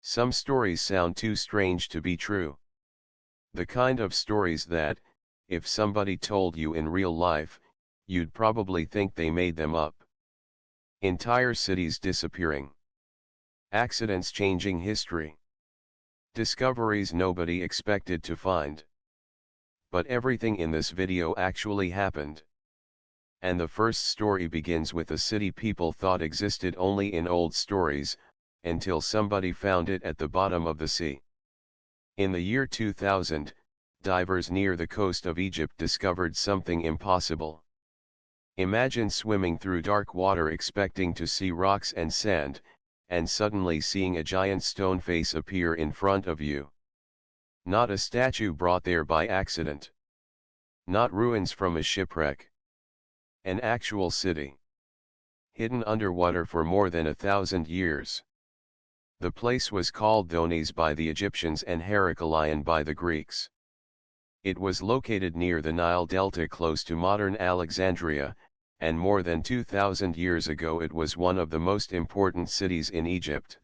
Some stories sound too strange to be true. The kind of stories that, if somebody told you in real life, you'd probably think they made them up. Entire cities disappearing. Accidents changing history. Discoveries nobody expected to find. But everything in this video actually happened. And the first story begins with a city people thought existed only in old stories, until somebody found it at the bottom of the sea. In the year 2000, divers near the coast of Egypt discovered something impossible. Imagine swimming through dark water expecting to see rocks and sand, and suddenly seeing a giant stone face appear in front of you. Not a statue brought there by accident. Not ruins from a shipwreck. An actual city. Hidden underwater for more than 1,000 years. The place was called Donis by the Egyptians and Heracleion by the Greeks. It was located near the Nile Delta close to modern Alexandria, and more than 2,000 years ago it was one of the most important cities in Egypt.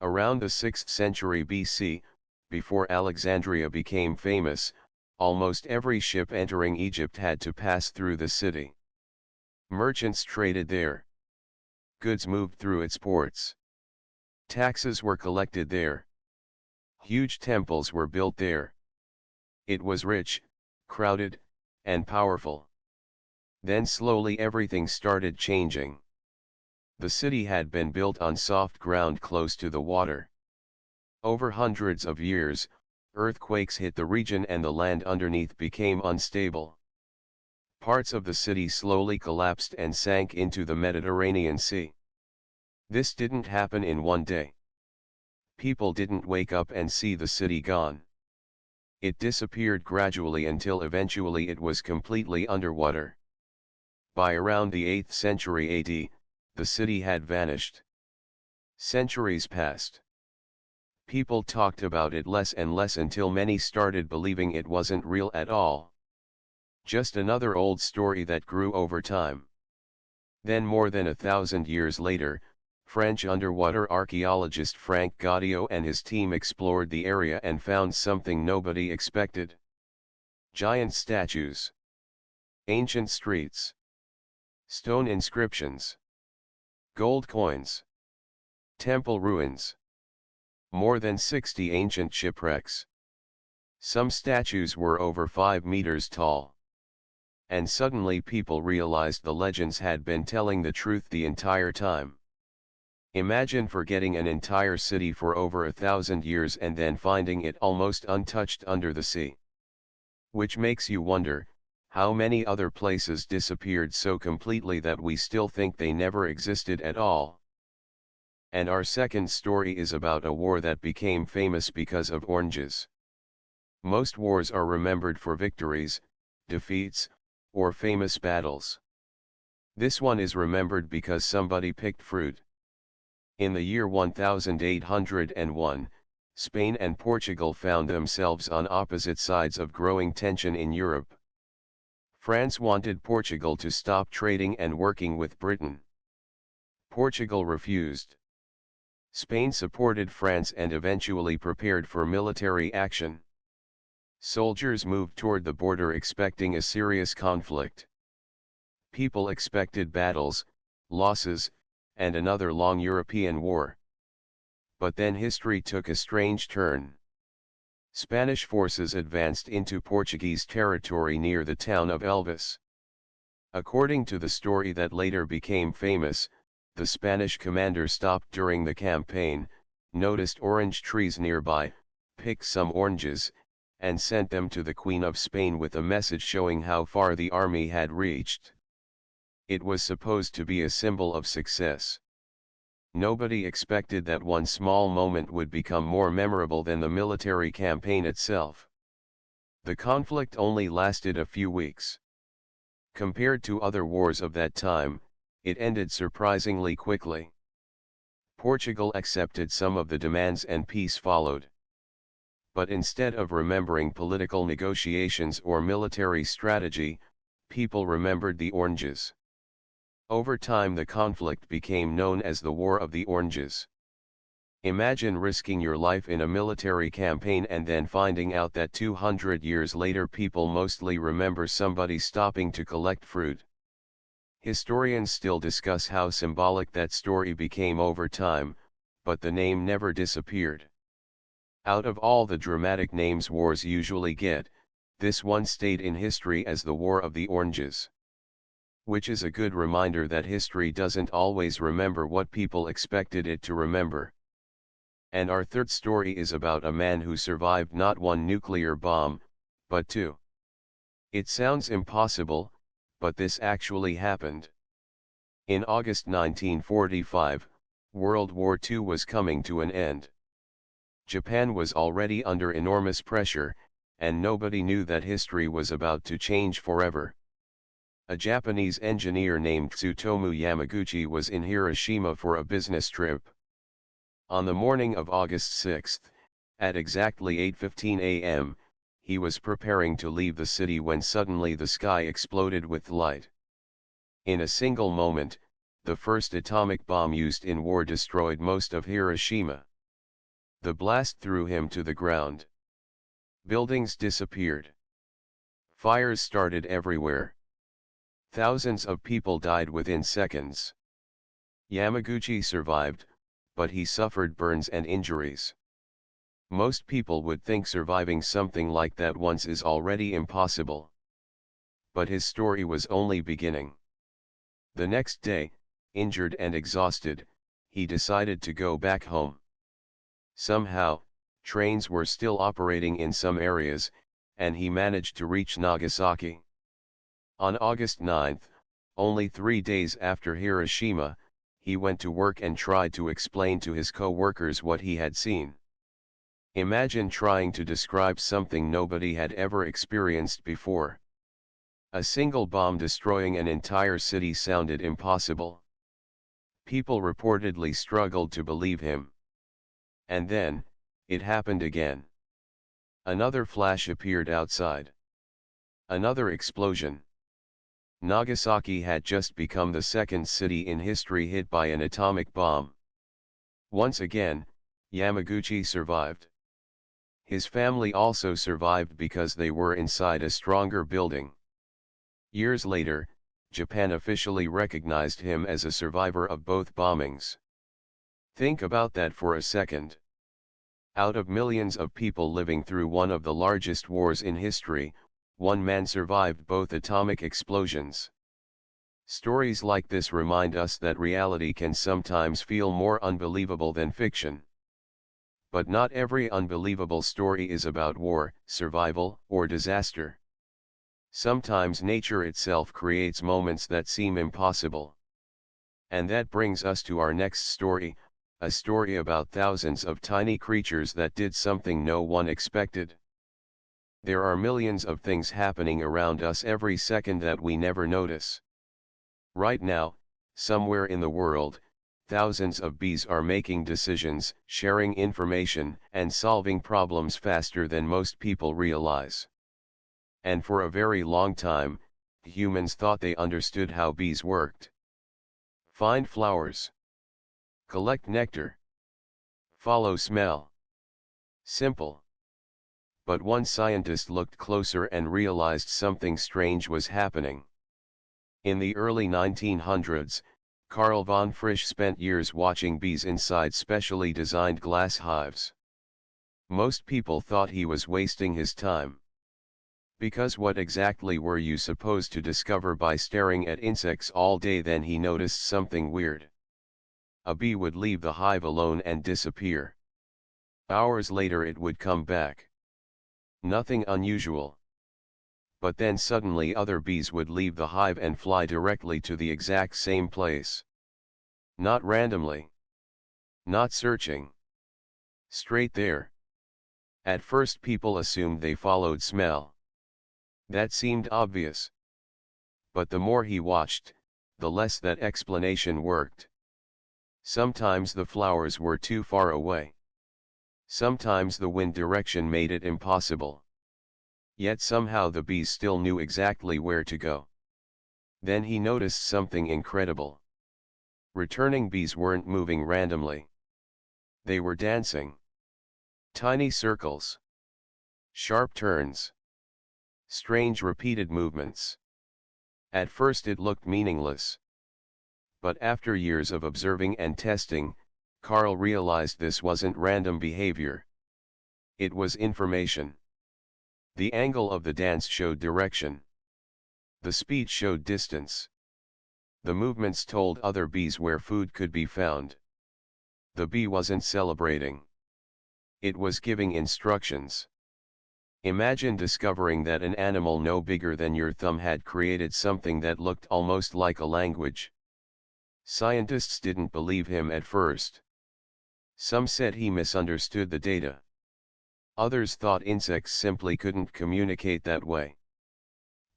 Around the 6th century BC, before Alexandria became famous, almost every ship entering Egypt had to pass through the city. Merchants traded there. Goods moved through its ports. Taxes were collected there. Huge temples were built there. It was rich, crowded, and powerful. Then slowly everything started changing. The city had been built on soft ground close to the water. Over hundreds of years, earthquakes hit the region and the land underneath became unstable. Parts of the city slowly collapsed and sank into the Mediterranean Sea. This didn't happen in one day. People didn't wake up and see the city gone. It disappeared gradually until eventually it was completely underwater. By around the 8th century AD, the city had vanished. Centuries passed. People talked about it less and less until many started believing it wasn't real at all. Just another old story that grew over time. Then more than 1,000 years later, French underwater archaeologist Frank Gaudio and his team explored the area and found something nobody expected. Giant statues. Ancient streets. Stone inscriptions. Gold coins. Temple ruins. More than 60 ancient shipwrecks. Some statues were over 5 meters tall. And suddenly people realized the legends had been telling the truth the entire time. Imagine forgetting an entire city for over 1,000 years and then finding it almost untouched under the sea. Which makes you wonder, how many other places disappeared so completely that we still think they never existed at all. And our second story is about a war that became famous because of oranges. Most wars are remembered for victories, defeats, or famous battles. This one is remembered because somebody picked fruit. In the year 1801, Spain and Portugal found themselves on opposite sides of growing tension in Europe. France wanted Portugal to stop trading and working with Britain. Portugal refused. Spain supported France and eventually prepared for military action. Soldiers moved toward the border expecting a serious conflict. People expected battles, losses, and another long European war. But then history took a strange turn. Spanish forces advanced into Portuguese territory near the town of Elvas. According to the story that later became famous, the Spanish commander stopped during the campaign, noticed orange trees nearby, picked some oranges, and sent them to the Queen of Spain with a message showing how far the army had reached. It was supposed to be a symbol of success. Nobody expected that one small moment would become more memorable than the military campaign itself. The conflict only lasted a few weeks. Compared to other wars of that time, it ended surprisingly quickly. Portugal accepted some of the demands and peace followed. But instead of remembering political negotiations or military strategy, people remembered the oranges. Over time the conflict became known as the War of the Oranges. Imagine risking your life in a military campaign and then finding out that 200 years later people mostly remember somebody stopping to collect fruit. Historians still discuss how symbolic that story became over time, but the name never disappeared. Out of all the dramatic names wars usually get, this one stayed in history as the War of the Oranges. Which is a good reminder that history doesn't always remember what people expected it to remember. And our third story is about a man who survived not one nuclear bomb, but two. It sounds impossible, but this actually happened. In August 1945, World War II was coming to an end. Japan was already under enormous pressure, and nobody knew that history was about to change forever. A Japanese engineer named Tsutomu Yamaguchi was in Hiroshima for a business trip. On the morning of August 6, at exactly 8:15 a.m., he was preparing to leave the city when suddenly the sky exploded with light. In a single moment, the first atomic bomb used in war destroyed most of Hiroshima. The blast threw him to the ground. Buildings disappeared. Fires started everywhere. Thousands of people died within seconds. Yamaguchi survived, but he suffered burns and injuries. Most people would think surviving something like that once is already impossible. But his story was only beginning. The next day, injured and exhausted, he decided to go back home. Somehow, trains were still operating in some areas, and he managed to reach Nagasaki. On August 9, only 3 days after Hiroshima, he went to work and tried to explain to his co-workers what he had seen. Imagine trying to describe something nobody had ever experienced before. A single bomb destroying an entire city sounded impossible. People reportedly struggled to believe him. And then, it happened again. Another flash appeared outside. Another explosion. Nagasaki had just become the second city in history hit by an atomic bomb. Once again, Yamaguchi survived. His family also survived because they were inside a stronger building. Years later, Japan officially recognized him as a survivor of both bombings. Think about that for a second. Out of millions of people living through one of the largest wars in history, one man survived both atomic explosions. Stories like this remind us that reality can sometimes feel more unbelievable than fiction. But not every unbelievable story is about war, survival, or disaster. Sometimes nature itself creates moments that seem impossible. And that brings us to our next story, a story about thousands of tiny creatures that did something no one expected. There are millions of things happening around us every second that we never notice. Right now, somewhere in the world, thousands of bees are making decisions, sharing information, and solving problems faster than most people realize. And for a very long time, humans thought they understood how bees worked. Find flowers. Collect nectar. Follow smell. Simple. But one scientist looked closer and realized something strange was happening. In the early 1900s, Carl von Frisch spent years watching bees inside specially designed glass hives. Most people thought he was wasting his time. Because what exactly were you supposed to discover by staring at insects all day? Then he noticed something weird. A bee would leave the hive alone and disappear. Hours later it would come back. Nothing unusual. But then suddenly other bees would leave the hive and fly directly to the exact same place. Not randomly. Not searching. Straight there. At first people assumed they followed smell. That seemed obvious. But the more he watched, the less that explanation worked. Sometimes the flowers were too far away. Sometimes the wind direction made it impossible. Yet somehow the bees still knew exactly where to go. Then he noticed something incredible. Returning bees weren't moving randomly. They were dancing. Tiny circles. Sharp turns. Strange repeated movements. At first it looked meaningless. But after years of observing and testing, Carl realized this wasn't random behavior. It was information. The angle of the dance showed direction. The speed showed distance. The movements told other bees where food could be found. The bee wasn't celebrating. It was giving instructions. Imagine discovering that an animal no bigger than your thumb had created something that looked almost like a language. Scientists didn't believe him at first. Some said he misunderstood the data. Others thought insects simply couldn't communicate that way.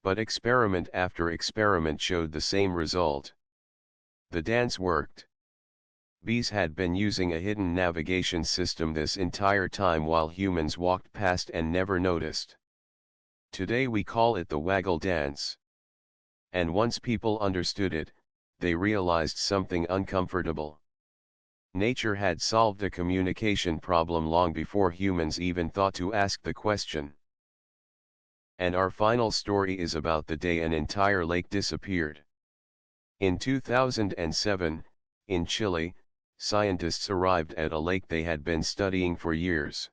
But experiment after experiment showed the same result. The dance worked. Bees had been using a hidden navigation system this entire time while humans walked past and never noticed. Today we call it the waggle dance. And once people understood it, they realized something uncomfortable. Nature had solved a communication problem long before humans even thought to ask the question. And our final story is about the day an entire lake disappeared. In 2007, in Chile, scientists arrived at a lake they had been studying for years.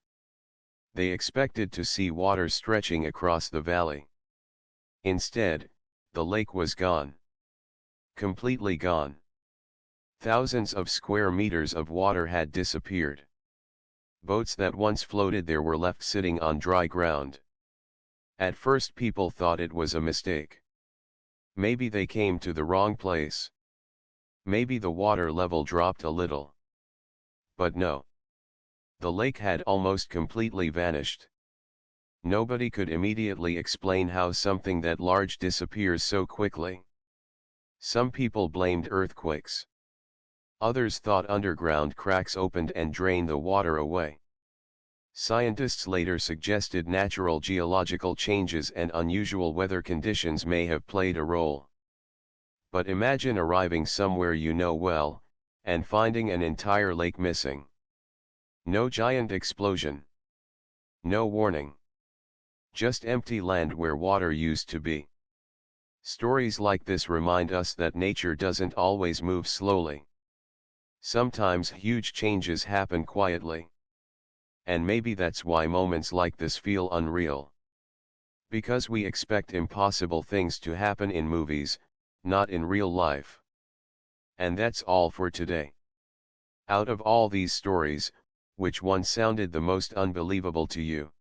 They expected to see water stretching across the valley. Instead, the lake was gone. Completely gone. Thousands of square meters of water had disappeared. Boats that once floated there were left sitting on dry ground. At first people thought it was a mistake. Maybe they came to the wrong place. Maybe the water level dropped a little. But no. The lake had almost completely vanished. Nobody could immediately explain how something that large disappears so quickly. Some people blamed earthquakes. Others thought underground cracks opened and drained the water away. Scientists later suggested natural geological changes and unusual weather conditions may have played a role. But imagine arriving somewhere you know well, and finding an entire lake missing. No giant explosion. No warning. Just empty land where water used to be. Stories like this remind us that nature doesn't always move slowly. Sometimes huge changes happen quietly. And maybe that's why moments like this feel unreal. Because we expect impossible things to happen in movies, not in real life. And that's all for today. Out of all these stories, which one sounded the most unbelievable to you?